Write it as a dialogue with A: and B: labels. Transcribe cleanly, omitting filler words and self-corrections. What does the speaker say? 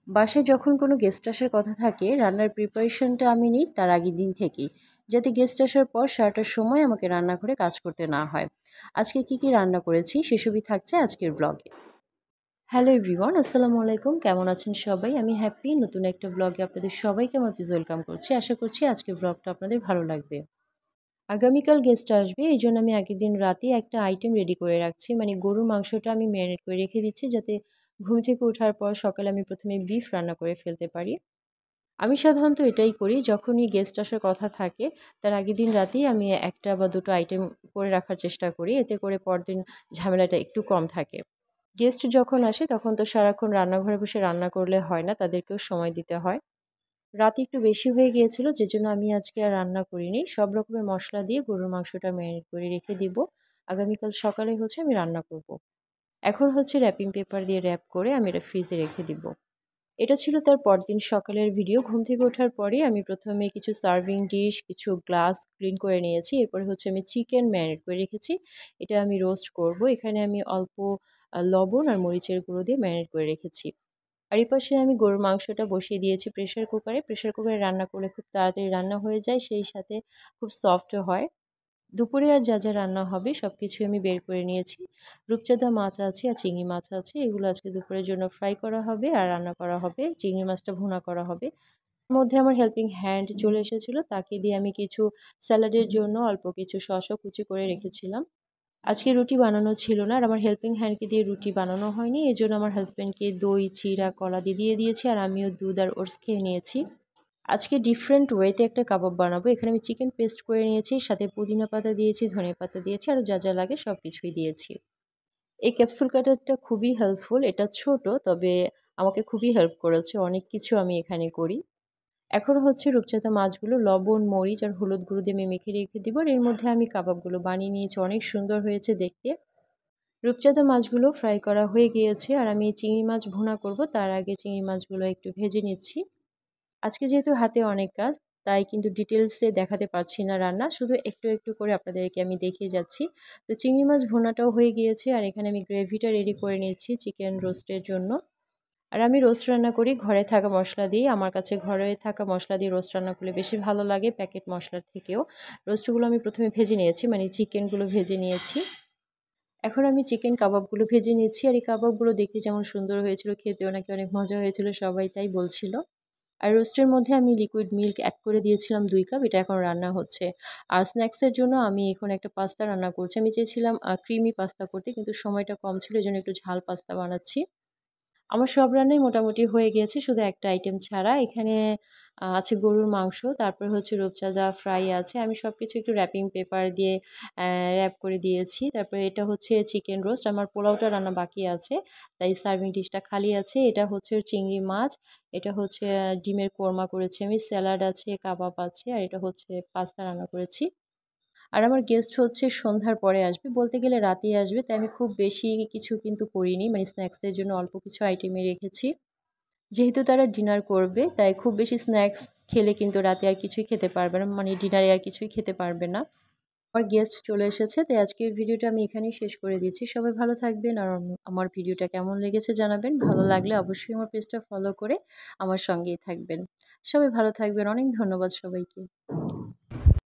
A: বাসায় যখন কোনো গেস্ট আসার কথা থাকে রান্নার প্রিপারেশনটা আমি নিই তার আগের দিন থেকেই, যাতে গেস্ট আসার পর সারাটার সময় আমাকে রান্নাঘরে কাজ করতে না হয়। আজকে কি কি রান্না করেছি সেসবই থাকছে আজকের ব্লগে। হ্যালো এভরিওয়ান, আসসালামু আলাইকুম। কেমন আছেন সবাই? আমি হ্যাপি নতুন একটা ব্লগে আপনাদের সবাইকে আমার প্লিজ ওয়েলকাম করছি। আশা করছি আজকের ব্লগটা আপনাদের ভালো লাগবে। আগামীকাল গেস্ট আসবে, এই জন্য আমি আগের দিন রাতেই একটা আইটেম রেডি করে রাখছি, মানে গরুর মাংসটা আমি ম্যারিনেট করে রেখে দিচ্ছি, যাতে ঘুম থেকে ওঠার পর সকালে আমি প্রথমে বিফ রান্না করে ফেলতে পারি। আমি সাধারণত এটাই করি, যখনই গেস্ট আসার কথা থাকে তার আগের দিন রাতেই আমি একটা বা দুটো আইটেম করে রাখার চেষ্টা করি, এতে করে পরদিন ঝামেলাটা একটু কম থাকে। গেস্ট যখন আসে তখন তো সারাক্ষণ রান্নাঘরে বসে রান্না করলে হয় না, তাদেরকেও সময় দিতে হয়। রাত একটু বেশি হয়ে গিয়েছিল, যেজন্য আমি আজকে আর রান্না করিনি। সব রকমের মশলা দিয়ে গরুর মাংসটা ম্যারিনেট করে রেখে দিব, আগামীকাল সকালে আমি রান্না করব। এখন র্যাপিং পেপার দিয়ে র্যাপ করে আমি এটা ফ্রিজে রেখে দিব। এটা ছিল তার পরদিন সকালের ভিডিও। ঘুম থেকে ওঠার পরেই আমি প্রথমে কিছু সার্ভিং ডিশ, কিছু গ্লাস ক্লিন করে নিয়েছি। এরপরে আমি চিকেন ম্যারিনেট করে রেখেছি। এটা আমি রোস্ট করব। এখানে আমি অল্প লবণ আর মরিচের গুঁড়ো দিয়ে ম্যারিনেট করে রেখেছি। আর এই পাশে আমি গরুর মাংসটা বসিয়ে দিয়েছি প্রেসার কুকারে। প্রেসার কুকারে রান্না করলে খুব তাড়াতাড়ি রান্না হয়ে যায়, সেই সাথে খুব সফটও হয়। দুপুরে আর যা যা রান্না হবে সব কিছুই আমি বের করে নিয়েছি। রূপচাঁদা মাছ আছে আর চিংড়ি মাছ আছে। এগুলো আজকে দুপুরের জন্য ফ্রাই করা হবে আর রান্না করা হবে। চিংড়ি মাছটা ভুনা করা হবে। এর মধ্যে আমার হেল্পিং হ্যান্ড চলে এসেছিল। তাকে দিয়ে আমি কিছু স্যালাডের জন্য অল্প কিছু শসা কুচি করে রেখেছিলাম। আজকে রুটি বানানো ছিল না আর আমার হেল্পিং হ্যান্ডকে দিয়ে রুটি বানানো হয়নি। এজন্য আমার হাসব্যান্ডকে দই, চিড়া, কলা দিয়ে দিয়েছি আর আমিও দুধ আর ওটস খেয়ে নিয়েছি। আজকে ডিফারেন্ট ওয়েতে একটা কাবাব বানাবো। এখানে আমি চিকেন পেস্ট করে নিয়েছি, সাথে পুদিনা পাতা দিয়েছি, ধনে পাতা দিয়েছি, আর যা যা লাগে সব কিছুই দিয়েছি। এই ক্যাপসুল কাটারটা খুবই হেল্পফুল। এটা ছোট, তবে আমাকে খুবই হেল্প করেছে। অনেক কিছু আমি এখানে করি। এখন রূপচাঁদা মাছগুলো লবণ, মরিচ আর হলুদ গুঁড়ো দিয়ে আমি মেখে রেখে দিব। আর এর মধ্যে আমি কাবাবগুলো বানিয়ে নিয়েছি। অনেক সুন্দর হয়েছে দেখতে। রূপচাঁদা মাছগুলো ফ্রাই করা হয়ে গিয়েছে আর আমি চিংড়ি মাছ ভুনা করব, তার আগে চিংড়ি মাছগুলো একটু ভেজে নিচ্ছি। আজকে যেহেতু হাতে অনেক কাজ, তাই কিন্তু ডিটেলসে দেখাতে পারছি না রান্না, শুধু একটু একটু করে আপনাদেরকে আমি দেখিয়ে যাচ্ছি। তো চিংড়ি মাছ ভুনাটাও হয়ে গিয়েছে আর এখানে আমি গ্রেভিটা রেডি করে নিচ্ছি চিকেন রোস্টের জন্য। আর আমি রোস্ট রান্না করি ঘরে থাকা মশলা দিয়ে। আমার কাছে ঘরে থাকা মশলা দিয়ে রোস্ট রান্না করলে বেশি ভালো লাগে প্যাকেট মশলার থেকেও। রোস্টগুলো আমি প্রথমে ভেজে নিয়েছি, মানে চিকেনগুলো ভেজে নিয়েছি। এখন আমি চিকেন কাবাবগুলো ভেজে নিচ্ছি আর এই কাবাবগুলো দেখতে যেমন সুন্দর হয়েছিল, খেতেও নাকি অনেক মজা হয়েছিল, সবাই তাই বলছিল। আর রোস্টের মধ্যে আমি লিকুইড মিল্ক অ্যাড করে দিয়েছিলাম ২ কাপ। এটা এখন রান্না হচ্ছে। আর স্ন্যাক্সের জন্য আমি এখন একটা পাস্তা রান্না করছি। আমি চেয়েছিলাম ক্রিমি পাস্তা করতে, কিন্তু সময়টা কম ছিল, এজন্য একটু ঝাল পাস্তা বানাচ্ছি। আমার সব রান্নাই মোটামুটি হয়ে গিয়েছে, শুধু একটা আইটেম ছাড়া। এখানে আছে গরুর মাংস, তারপর রূপচাঁদা ফ্রাই আছে। আমি সবকিছু একটু র্যাপিং পেপার দিয়ে র্যাপ করে দিয়েছি। তারপরে এটা চিকেন রোস্ট। আমার পোলাওটা রান্না বাকি আছে, তাই সার্ভিং ডিশটা খালি আছে। এটা চিংড়ি মাছ। এটা ডিমের কোরমা করেছি আমি, স্যালাড আছে, কাবাব আছে, আর এটা পাস্তা রান্না করেছি। আর আমার গেস্ট সন্ধ্যার পরে আসবে, বলতে গেলে রাতেই আসবে, তাই আমি খুব বেশি কিছু কিন্তু করিনি, মানে স্ন্যাক্সের জন্য অল্প কিছু আইটেমই রেখেছি। যেহেতু তারা ডিনার করবে, তাই খুব বেশি স্ন্যাক্স খেলে কিন্তু রাতে আর কিছুই খেতে পারবে না, মানে ডিনারে আর কিছুই খেতে পারবে না। আমার গেস্ট চলে এসেছে, তাই আজকের ভিডিওটা আমি এখানেই শেষ করে দিচ্ছি। সবাই ভালো থাকবেন আর আমার ভিডিওটা কেমন লেগেছে জানাবেন। ভালো লাগলে অবশ্যই আমার পেজটা ফলো করে আমার সঙ্গেই থাকবেন। সবাই ভালো থাকবেন। অনেক ধন্যবাদ সবাইকে।